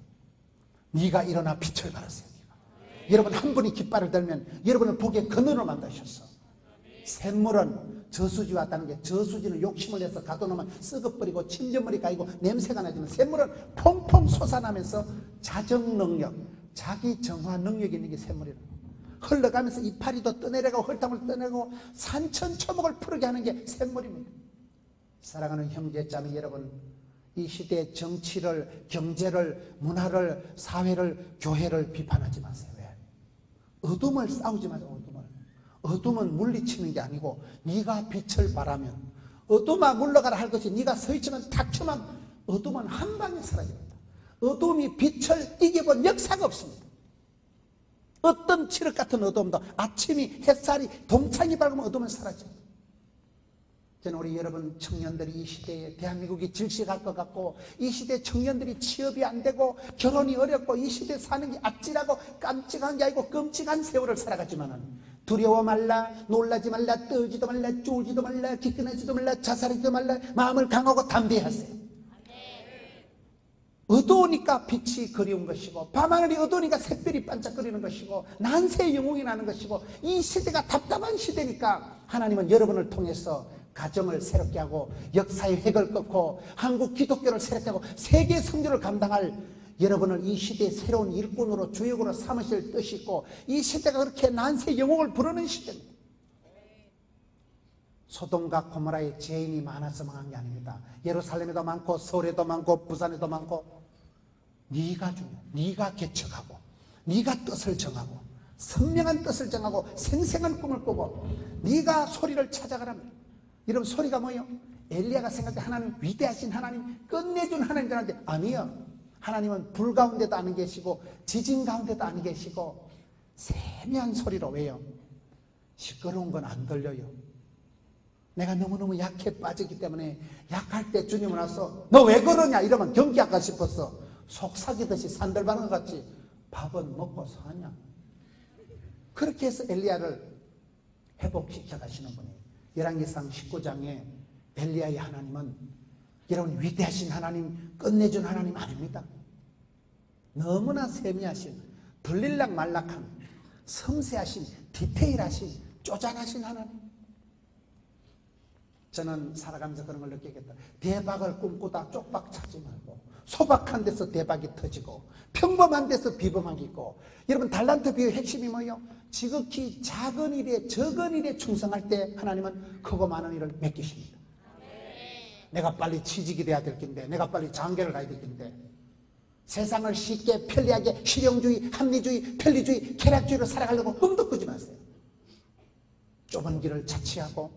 네가 일어나 빛을 발하세요. 여러분 한 분이 깃발을 들면 여러분을 복의 근원으로 만드셨어. 샘물은 저수지 왔다는 게, 저수지는 욕심을 내서 가둬놓으면 썩어버리고 침전물이 가이고 냄새가 나지만 샘물은 퐁퐁 솟아나면서 자정 능력, 자기 정화 능력이 있는 게 샘물이라고. 흘러가면서 이파리도 떠내려가고 헐탕을 떠내고 산천초목을 푸르게 하는 게 샘물입니다. 사랑하는 형제자매 여러분, 이 시대의 정치를, 경제를, 문화를, 사회를, 교회를 비판하지 마세요. 왜? 어둠을 싸우지 마세요. 어둠은 물리치는 게 아니고 네가 빛을 발하면, 어둠아 물러가라 할 것이 네가 서 있지만 닥쳐만 어둠은 한 방에 사라집니다. 어둠이 빛을 이겨본 역사가 없습니다. 어떤 칠흑 같은 어둠도 아침이 햇살이 동창이 밝으면 어둠은 사라집니다. 저는 우리 여러분 청년들이 이 시대에 대한민국이 질식할 것 같고 이 시대 청년들이 취업이 안 되고 결혼이 어렵고 이 시대 사는 게 아찔하고 깜찍한 게 아니고 끔찍한 세월을 살아가지만은 두려워 말라, 놀라지 말라, 떨지도 말라, 쫄지도 말라, 기끈하지도 말라, 자살하지도 말라, 마음을 강하고 담대하세요. 어두우니까 빛이 그리운 것이고 밤하늘이 어두우니까 샛별이 반짝거리는 것이고 난세의 영웅이 나는 것이고, 이 시대가 답답한 시대니까 하나님은 여러분을 통해서 가정을 새롭게 하고 역사의 획을 꺾고 한국 기독교를 새롭게 하고 세계 선교를 감당할 여러분을 이 시대의 새로운 일꾼으로 주역으로 삼으실 뜻이 있고, 이 시대가 그렇게 난세 영웅을 부르는 시대입니다. 소돔과 고모라의 죄인이 많아서 망한 게 아닙니다. 예루살렘에도 많고 서울에도 많고 부산에도 많고, 네가 중요해. 네가 개척하고 네가 뜻을 정하고 선명한 뜻을 정하고 생생한 꿈을 꾸고 네가 소리를 찾아가라면. 여러분 소리가 뭐예요? 엘리야가 생각해 하나님 위대하신 하나님, 끝내준 하나님 줄 알았는데 아니요. 하나님은 불 가운데도 안 계시고 지진 가운데도 안 계시고 세미한 소리로. 왜요? 시끄러운 건 안 들려요. 내가 너무너무 약해 빠지기 때문에 약할 때 주님은 와서 너 왜 그러냐 이러면 경기할까 싶었어. 속삭이듯이 산들바는 것 같이 밥은 먹고 사냐. 그렇게 해서 엘리야를 회복시켜 가시는 분이에요. 열왕기상 19장에 엘리야의 하나님은 여러분 위대하신 하나님, 끝내준 하나님 아닙니다. 너무나 세미하신, 들릴락 말락한, 섬세하신, 디테일하신, 쪼잔하신 하나님. 저는 살아가면서 그런 걸 느끼겠다. 대박을 꿈꾸다 쪽박 차지 말고, 소박한 데서 대박이 터지고, 평범한 데서 비범함이 있고. 여러분 달란트 비유의 핵심이 뭐예요? 지극히 작은 일에 적은 일에 충성할 때 하나님은 크고 많은 일을 맡기십니다. 내가 빨리 취직이 돼야 될 텐데, 내가 빨리 장계를 가야 될 텐데, 세상을 쉽게 편리하게 실용주의, 합리주의, 편리주의, 쾌락주의로 살아가려고 꿈도 꾸지 마세요. 좁은 길을 자취하고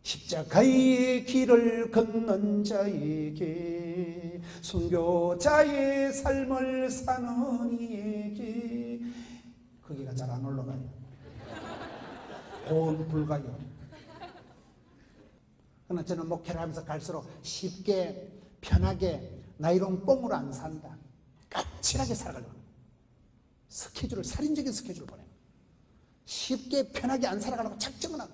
십자가의 길을 걷는 자에게, 순교자의 삶을 사는 이에게 거기가 잘 안 올라가요. 고온 불가요. 그러나 저는 목회를 하면서 갈수록 쉽게 편하게 나이롱 뽕으로 안 산다. 까칠하게 살아가려고 합니다. 스케줄을, 살인적인 스케줄을 보내는 거예요. 쉽게 편하게 안 살아가려고 작정을 하고,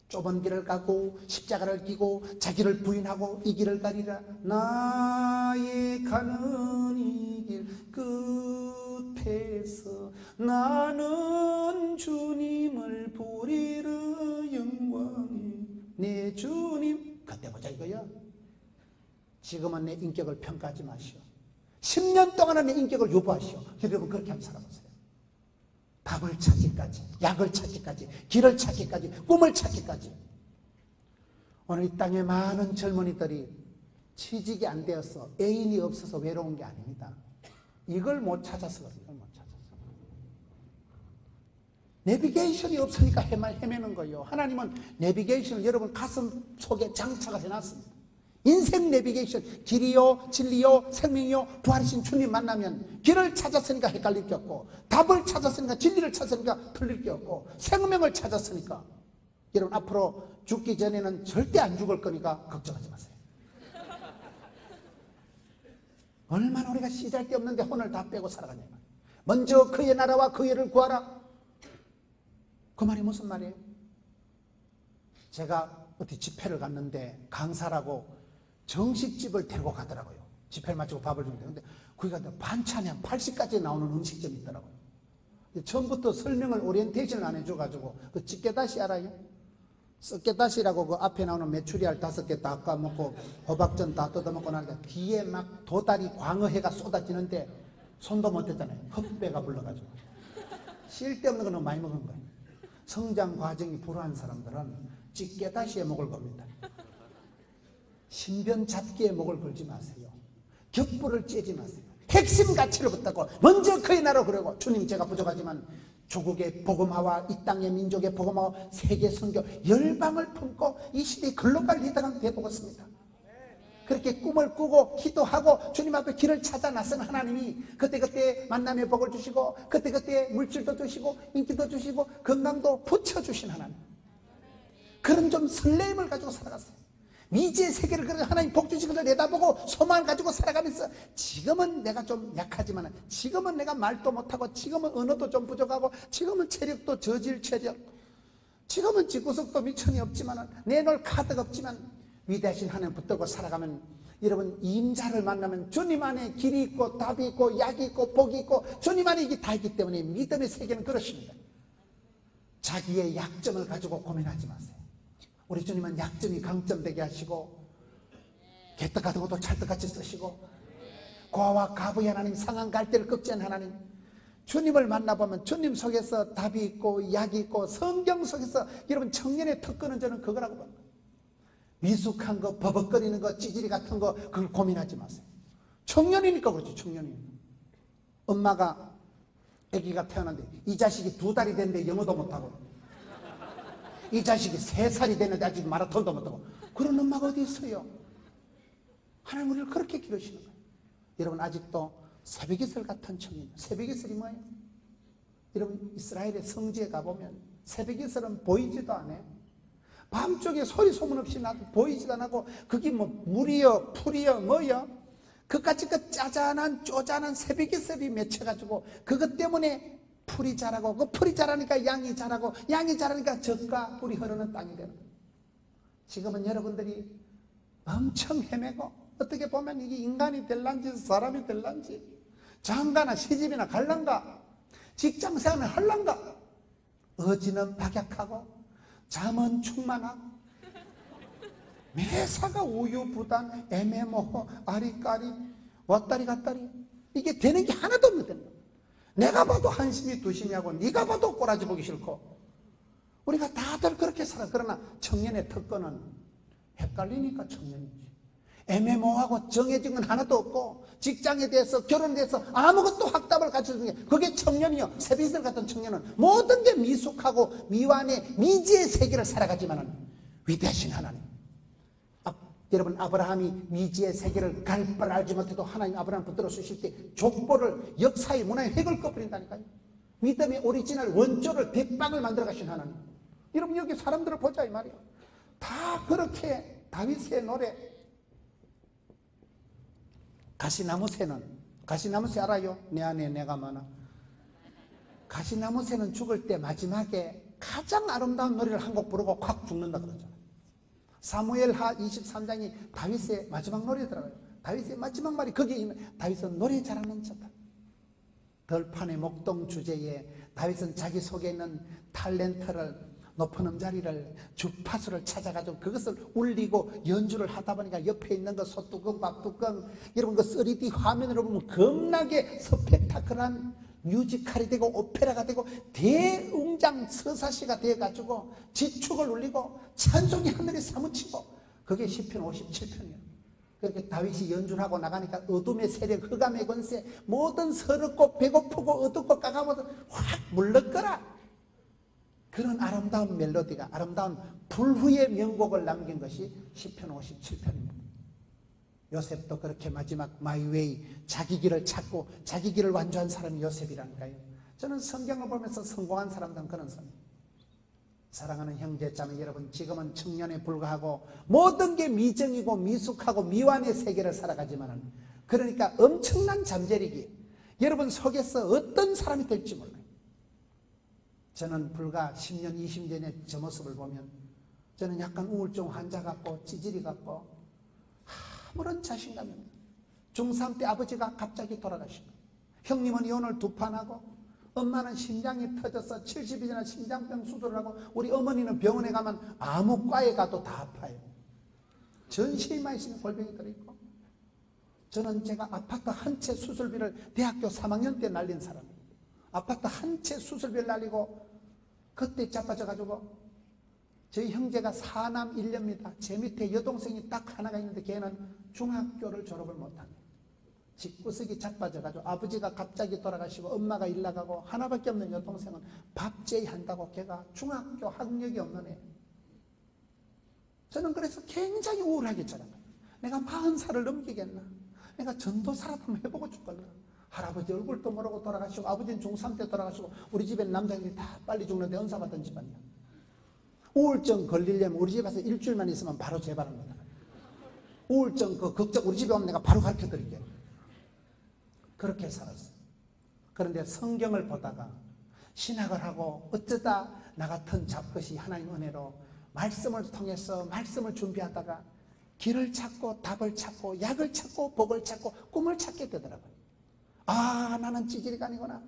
좁은 길을 가고 십자가를 끼고 자기를 부인하고 이 길을 가리라. 나의 가는 이 길 끝에서 나는 주님을 부리려 영광이 내 주님. 그때 보자 이거야. 지금은 내 인격을 평가하지 마시오. 10년 동안은 내 인격을 유보하시오. 여러분 그렇게 한번 살아보세요. 답을 찾기까지, 약을 찾기까지, 길을 찾기까지, 꿈을 찾기까지. 오늘 이 땅에 많은 젊은이들이 취직이 안 되어서, 애인이 없어서 외로운 게 아닙니다. 이걸 못 찾아서 그래요. 이걸 못 찾아서. 내비게이션이 없으니까 헤매는 거예요. 하나님은 내비게이션을 여러분 가슴 속에 장착을 해놨습니다. 인생 내비게이션, 길이요, 진리요, 생명이요, 부활이신 주님 만나면 길을 찾았으니까 헷갈릴 게 없고, 답을 찾았으니까, 진리를 찾았으니까 틀릴 게 없고, 생명을 찾았으니까. 여러분 앞으로 죽기 전에는 절대 안 죽을 거니까 걱정하지 마세요. 얼마나 우리가 시잘데없는데 혼을 다 빼고 살아가냐. 먼저 그의 나라와 그의 를 구하라. 그 말이 무슨 말이에요? 제가 어디 집회를 갔는데 강사라고 정식집을 데리고 가더라고요. 집회를 마치고 밥을 주는데. 근데 거기 가서 반찬이 한 80가지 나오는 음식점이 있더라고요. 처음부터 설명을, 오리엔테이션을 안 해줘가지고, 그 집게다시 알아요? 썩게다시라고 그 앞에 나오는 메추리알 5개 다 까먹고 호박전 다 뜯어먹고 나니까 뒤에 막 도다리 광어회가 쏟아지는데 손도 못 댔잖아요. 헛배가 불러가지고. 쓸데없는 거 너무 많이 먹은 거예요. 성장 과정이 불우한 사람들은 집게다시에 목을 겁니다. 신변 잡기에 목을 걸지 마세요. 격부를 째지 마세요. 핵심 가치를 붙잡고 먼저 그의 나라로 그러고, 주님 제가 부족하지만 조국의 복음화와 이 땅의 민족의 복음화와 세계 선교 열방을 품고 이 시대의 글로벌 리더가 되어보겠습니다. 그렇게 꿈을 꾸고 기도하고 주님 앞에 길을 찾아 나선 하나님이 그때그때 만남의 복을 주시고 그때그때 물질도 주시고 인기도 주시고 건강도 붙여주신 하나님. 그런 좀 설레임을 가지고 살아갔어요. 미지의 세계를 그래서 하나님 복 주신 것을 내다보고 소망을 가지고 살아가면서, 지금은 내가 좀 약하지만, 지금은 내가 말도 못하고, 지금은 언어도 좀 부족하고, 지금은 체력도 저질 체력, 지금은 집구석도 미천이 없지만, 내놓을 카드가 없지만, 위대하신 하나님 붙들고 살아가면, 여러분 임자를 만나면 주님 안에 길이 있고 답이 있고 약이 있고 복이 있고 주님 안에 이게 다 있기 때문에 믿음의 세계는 그렇습니다. 자기의 약점을 가지고 고민하지 마세요. 우리 주님은 약점이 강점되게 하시고 개떡 같은 것도 찰떡같이 쓰시고 고아와 가부의 하나님, 상한 갈대를 꺾지않은 하나님, 주님을 만나보면 주님 속에서 답이 있고 약이 있고 성경 속에서 여러분 청년의 특권은 저는 그거라고 봅니다. 미숙한 거, 버벅거리는 거, 찌질이 같은 거 그걸 고민하지 마세요. 청년이니까 그렇지. 청년이니까. 엄마가 아기가 태어났는데 이 자식이 2달이 됐는데 영어도 못하고 이 자식이 3살이 됐는데 아직 마라톤도 못하고 그런 엄마가 어디 있어요? 하나님 우리를 그렇게 기르시는 거예요. 여러분 아직도 새벽이슬 같은 청년. 새벽이슬이 뭐예요? 여러분 이스라엘의 성지에 가보면 새벽이슬은 보이지도 않아요. 밤쪽에 소리 소문 없이 나도 보이지도 않고 그게 뭐 물이여 풀이여 뭐여 그까지 그 짜잔한 쪼잔한 새벽이슬이 맺혀가지고 그것 때문에 풀이 자라고 그 풀이 자라니까 양이 자라고 양이 자라니까 젖과 꿀이 흐르는 땅이 되는 거예요. 지금은 여러분들이 엄청 헤매고 어떻게 보면 이게 인간이 될란지 사람이 될란지 장가나 시집이나 갈란가 직장생활을 할란가 어지는 박약하고 잠은 충만하고 매사가 우유부단 애매모호 아리까리 왔다리 갔다리 이게 되는 게 하나도 없는 거예요. 내가 봐도 한심이 두심이 하고 네가 봐도 꼬라지 보기 싫고 우리가 다들 그렇게 살아. 그러나 청년의 특권은 헷갈리니까 청년이지. 애매모호하고 정해진 건 하나도 없고 직장에 대해서 결혼에 대해서 아무것도 확답을 갖춰주는 게 그게 청년이요. 새비슬 같은 청년은 모든 게 미숙하고 미완의 미지의 세계를 살아가지만은 위대하신 하나님. 여러분 아브라함이 미지의 세계를 갈 바를 알지 못해도 하나님 아브라함 붙들어 쓰실 때 족보를 역사의 문화의 획을 꺼버린다니까요. 믿음의 오리지널 원조를 대빵을 만들어 가신 하나님. 여러분 여기 사람들을 보자 이 말이에요. 다 그렇게 다윗의 노래 가시나무새는 알아요? 내 안에 내가 많아. 가시나무새는 죽을 때 마지막에 가장 아름다운 노래를 한 곡 부르고 확 죽는다 그러잖아요. 사무엘하 23장이 다윗의 마지막 노래더라고요. 다윗의 마지막 말이 거기에 있는 다윗은 노래 잘하는 자다. 들판의 목동 주제에 다윗은 자기 속에 있는 탤런트를 높은 음자리를 주파수를 찾아가지고 그것을 울리고 연주를 하다 보니까 옆에 있는 그 소뚜껑 밥뚜껑 여러분 그 3D 화면으로 보면 겁나게 스펙타클한 뮤지컬이 되고 오페라가 되고 대웅장 서사시가 되어가지고 지축을 울리고 찬송이 하늘에 사무치고 그게 시편 57편이에요. 그렇게 다윗이 연주를 하고 나가니까 어둠의 세력 흑암의 권세 모든 서럽고 배고프고 어둡고 까가모든 확 물러거라. 그런 아름다운 멜로디가 아름다운 불후의 명곡을 남긴 것이 시편 57편입니다. 요셉도 그렇게 마지막 마이웨이 자기 길을 찾고 자기 길을 완주한 사람이 요셉이라니까요. 저는 성경을 보면서 성공한 사람들은 그런 사람입니다. 사랑하는 형제자매 여러분, 지금은 청년에 불과하고 모든 게 미정이고 미숙하고 미완의 세계를 살아가지만은 그러니까 엄청난 잠재력이 여러분 속에서 어떤 사람이 될지 몰라요. 저는 불과 10년 20년 전에 저 모습을 보면 저는 약간 우울증 환자 같고 찌질이 같고 아무런 자신감이 없는 중3 때 아버지가 갑자기 돌아가시고 형님은 이혼을 2판 하고 엄마는 심장이 터져서 70이 지나 심장병 수술을 하고 우리 어머니는 병원에 가면 아무 과에 가도 다 아파요. 전시만 있으면 골병이 들어있고 저는 제가 아파트 한 채 수술비를 대학교 3학년 때 날린 사람이에요. 아파트 한 채 수술비를 날리고 그때 자빠져가지고 저희 형제가 4남 1녀입니다. 제 밑에 여동생이 딱 하나가 있는데 걔는 중학교를 졸업을 못합니다. 집구석이 자빠져가지고 아버지가 갑자기 돌아가시고 엄마가 일 나가고 하나밖에 없는 여동생은 밥제이 한다고 걔가 중학교 학력이 없는 애. 저는 그래서 굉장히 우울하게 자라요. 내가 40살을 넘기겠나? 내가 전도사라도 한번 해보고 죽겠나? 할아버지 얼굴도 모르고 돌아가시고 아버지는 중3 때 돌아가시고 우리 집엔 남자들이 다 빨리 죽는데 은사받던 집안이야. 우울증 걸리려면 우리 집에서 일주일만 있으면 바로 재발합니다. 우울증 그 걱정 우리 집에 오면 내가 바로 가르쳐 드릴게요. 그렇게 살았어요. 그런데 성경을 보다가 신학을 하고 어쩌다 나 같은 잡것이 하나님 은혜로 말씀을 통해서 말씀을 준비하다가 길을 찾고 답을 찾고 약을 찾고 복을 찾고 꿈을 찾게 되더라고요. 아, 나는 찌질이가 아니구나.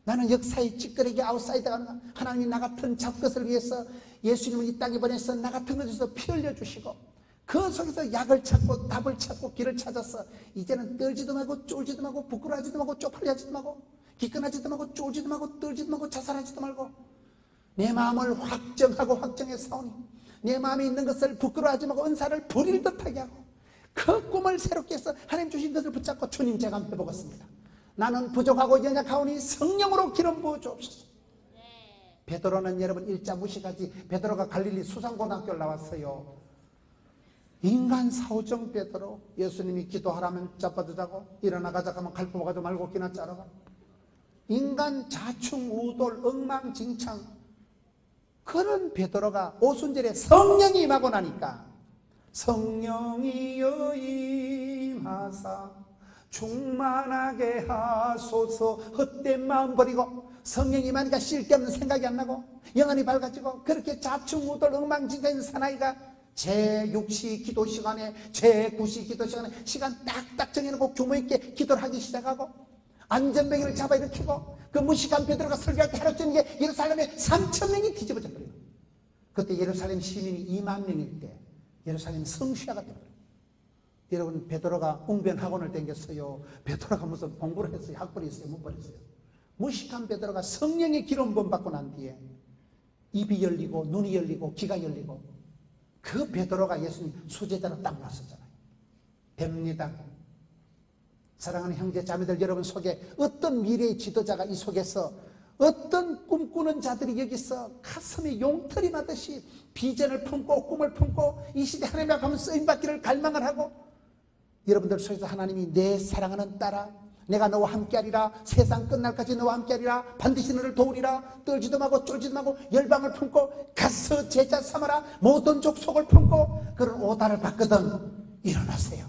나는 역사의 찌끄레기 아웃사이더가 아니구나. 하나님이 나 같은 잡것을 위해서 예수님을 이 땅에 보내서 나 같은 것에서 피 흘려주시고 그 속에서 약을 찾고 답을 찾고 길을 찾아서 이제는 떨지도 말고 쫄지도 말고 부끄러워하지도 말고 쪽팔려하지도 말고 기끈하지도 말고 쫄지도 말고 떨지도 말고 자살하지도 말고 내 마음을 확정하고 확정해 싸우니 내 마음에 있는 것을 부끄러워하지 말고 은사를 부릴 듯하게 하고 그 꿈을 새롭게 해서 하나님 주신 것을 붙잡고 주님 제가 한번 해보겠습니다. 나는 부족하고 연약하오니 성령으로 기름 부어 주옵소서. 베드로는 여러분 일자 무식하지 베드로가 갈릴리 수산고등학교를 나왔어요. 인간 사오정 베드로 예수님이 기도하라면 자빠져 자고 일어나 가자 하면 갈 뽑아가지고 말고 끼나 자라가 인간 자충우돌 엉망진창 그런 베드로가 오순절에 성령이 임하고 나니까 성령이여 임하사 충만하게 하소서 헛된 마음 버리고 성령이 임하니까 쓸데없는 생각이 안 나고 영안이 밝아지고 그렇게 자충우돌 엉망진창인 사나이가 제6시 기도 시간에 제9시 기도 시간에 시간 딱딱 정해놓고 규모 있게 기도를 하기 시작하고 안전뱅이를 잡아 일으키고 그 무식한 베드로가 설교할 때 하루 종일 예루살렘에 3,000명이 뒤집어져 버려요. 그때 예루살렘 시민이 2만 명일 때 예루살렘 성시화가 되어버려요. 여러분 베드로가 웅변 학원을 댕겼어요? 베드로가 무슨 공부를 했어요? 학벌이 있어요? 문벌이 있어요? 무식한 베드로가 성령의 기름 부음 받고 난 뒤에 입이 열리고 눈이 열리고 귀가 열리고 그 베드로가 예수님 수제자로 딱 나섰잖아요. 됩니다. 사랑하는 형제 자매들 여러분 속에 어떤 미래의 지도자가 이 속에서 어떤 꿈꾸는 자들이 여기서 가슴에 용털이 나듯이 비전을 품고 꿈을 품고 이 시대 하나님 앞에 쓰임받기를 갈망을 하고 여러분들 속에서 하나님이 내 사랑하는 딸아 내가 너와 함께하리라 세상 끝날까지 너와 함께하리라 반드시 너를 도우리라 떨지도 마고 쫄지도 마고 열방을 품고 가서 제자 삼아라 모든 족속을 품고 그런 오다를 받거든 일어나세요.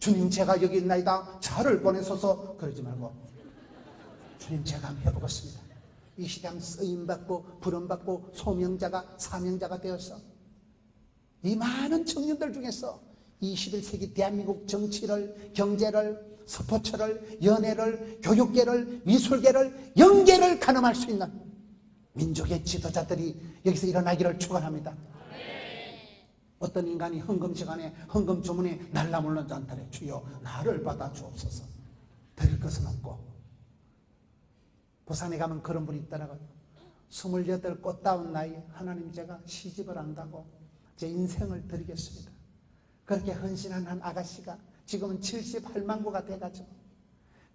주님 제가 여기 있나이다 저를 보내소서 그러지 말고 주님 제가 한번 해보겠습니다. 이 시대 한번 쓰임받고 부름받고 소명자가 사명자가 되어서 이 많은 청년들 중에서 21세기 대한민국 정치를 경제를 스포츠를 연애를 교육계를 미술계를 영계를 가늠할 수 있는 민족의 지도자들이 여기서 일어나기를 축원합니다. 어떤 인간이 헌금 시간에 헌금 주문에 날라물는 잔탈에 주여 나를 받아 주옵소서 드릴 것은 없고 부산에 가면 그런 분이 있더라고요. 28 꽃다운 나이 하나님 제가 시집을 안 가고 제 인생을 드리겠습니다. 그렇게 헌신한 한 아가씨가 지금은 78만구가 돼가지고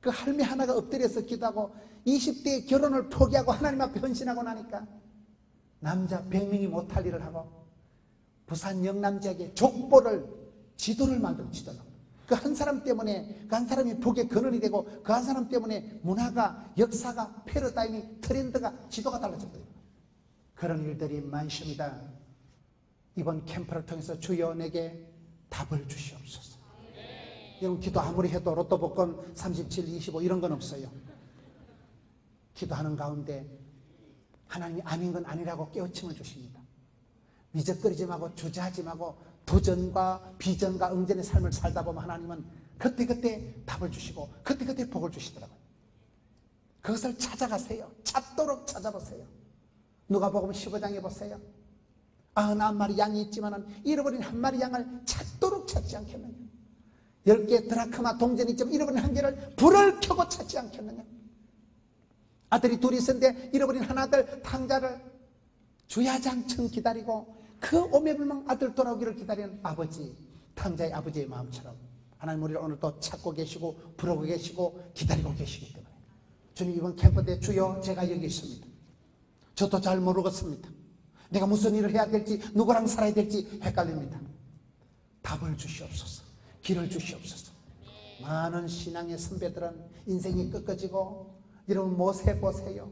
그 할매 하나가 엎드려서 기도하고 20대에 결혼을 포기하고 하나님 앞에 헌신하고 나니까 남자 100명이 못할 일을 하고 부산 영남 지역에 족보를 지도를 만들고 지도를 그 한 사람 때문에 그 한 사람이 북의 근원이 되고 그 한 사람 때문에 문화가 역사가 패러다임이 트렌드가 지도가 달라졌거든요. 그런 일들이 많습니다. 이번 캠프를 통해서 주여 내게 답을 주시옵소서. 여러분 기도 아무리 해도 로또 복권 37, 25 이런 건 없어요. 기도하는 가운데 하나님이 아닌 건 아니라고 깨우침을 주십니다. 미적거리지 말고 주저하지 말고 도전과 비전과 응전의 삶을 살다 보면 하나님은 그때그때 답을 주시고 그때그때 복을 주시더라고요. 그것을 찾아가세요. 찾도록 찾아보세요. 누가복음 15장에 보세요. 91마리 양이 있지만 잃어버린 한 마리 양을 찾도록 찾지 않겠느냐. 10개 드라크마 동전이 있지만 잃어버린 한 개를 불을 켜고 찾지 않겠느냐. 아들이 둘이 있었는데 잃어버린 한 아들 탕자를 주야장천 기다리고 그 오매불망 아들 돌아오기를 기다리는 아버지, 탕자의 아버지의 마음처럼 하나님 우리를 오늘 또 찾고 계시고 부르고 계시고 기다리고 계시기 때문에 주님 이번 캠프 때 주여 제가 여기 있습니다. 저도 잘 모르겠습니다. 내가 무슨 일을 해야 될지 누구랑 살아야 될지 헷갈립니다. 답을 주시옵소서. 길을 주시옵소서. 많은 신앙의 선배들은 인생이 꺾어지고 여러분 모세 보세요.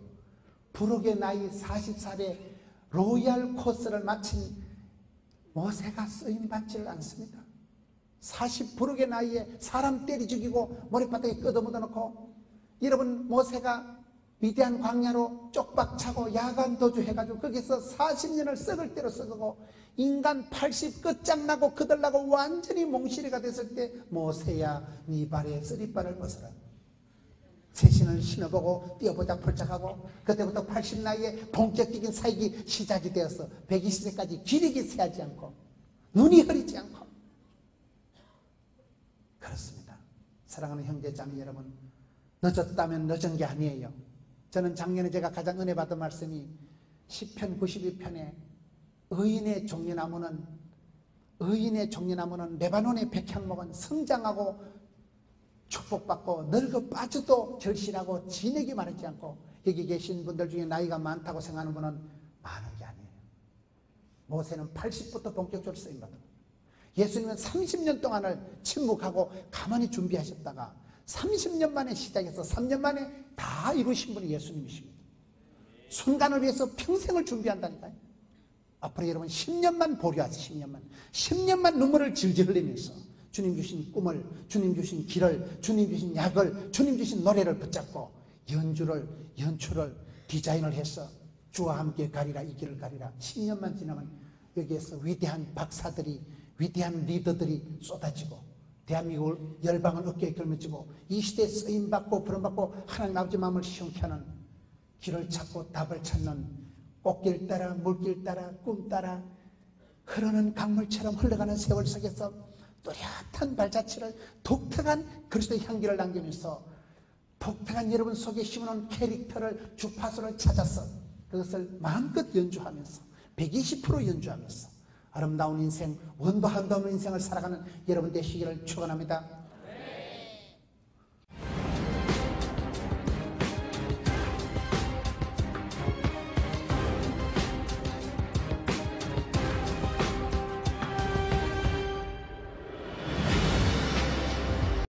부록의 나이 40살에 로얄 코스를 마친 모세가 쓰임받지를 않습니다. 40부록의 나이에 사람 때리 죽이고 머리바닥에 끄덕묻어 놓고 여러분 모세가 위대한 광야로 쪽박 차고 야간 도주 해가지고 거기서 40년을 썩을 대로 썩고 인간 80 끝장나고 그들나고 완전히 몽실이가 됐을 때 모세야 네 발에 쓰리발을 벗어라. 새신을 신어보고 뛰어보자 펄짝하고 그때부터 80 나이에 본격적인 사역이 시작이 되어서 120세까지 기력이 새하지 않고 눈이 흐리지 않고 그렇습니다. 사랑하는 형제자매 여러분 늦었다면 늦은 게 아니에요. 저는 작년에 제가 가장 은혜 받은 말씀이 시편 92편에 의인의 종려나무는 레바논의 백향목은 성장하고 축복받고 늙어 빠져도 결실하고 진에게 마르지 않고 여기 계신 분들 중에 나이가 많다고 생각하는 분은 많은 게 아니에요. 모세는 80부터 본격적으로 쓰임받은 예수님은 30년 동안을 침묵하고 가만히 준비하셨다가 30년 만에 시작해서 3년 만에 다 이루신 분이 예수님이십니다. 순간을 위해서 평생을 준비한다니까요. 앞으로 여러분 10년만 보류하세요. 10년만 눈물을 질질 흘리면서 주님 주신 꿈을, 주님 주신 길을, 주님 주신 약을, 주님 주신 노래를 붙잡고 연출을 디자인을 해서 주와 함께 가리라, 이 길을 가리라. 10년만 지나면 여기에서 위대한 박사들이, 위대한 리더들이 쏟아지고 대한민국을 열방을 어깨에 걸머쥐고 이 시대에 쓰임받고 부름받고 하나님 아버지 마음을 시원케 하는 길을 찾고 답을 찾는 꽃길 따라 물길 따라 꿈 따라 흐르는 강물처럼 흘러가는 세월 속에서 또렷한 발자취를 독특한 그리스도의 향기를 남기면서 독특한 여러분 속에 심어놓은 캐릭터를 주파수를 찾아서 그것을 마음껏 연주하면서 120% 연주하면서 아름다운 인생, 원도 한도 없는 인생을 살아가는 여러분 되시기를 축원합니다.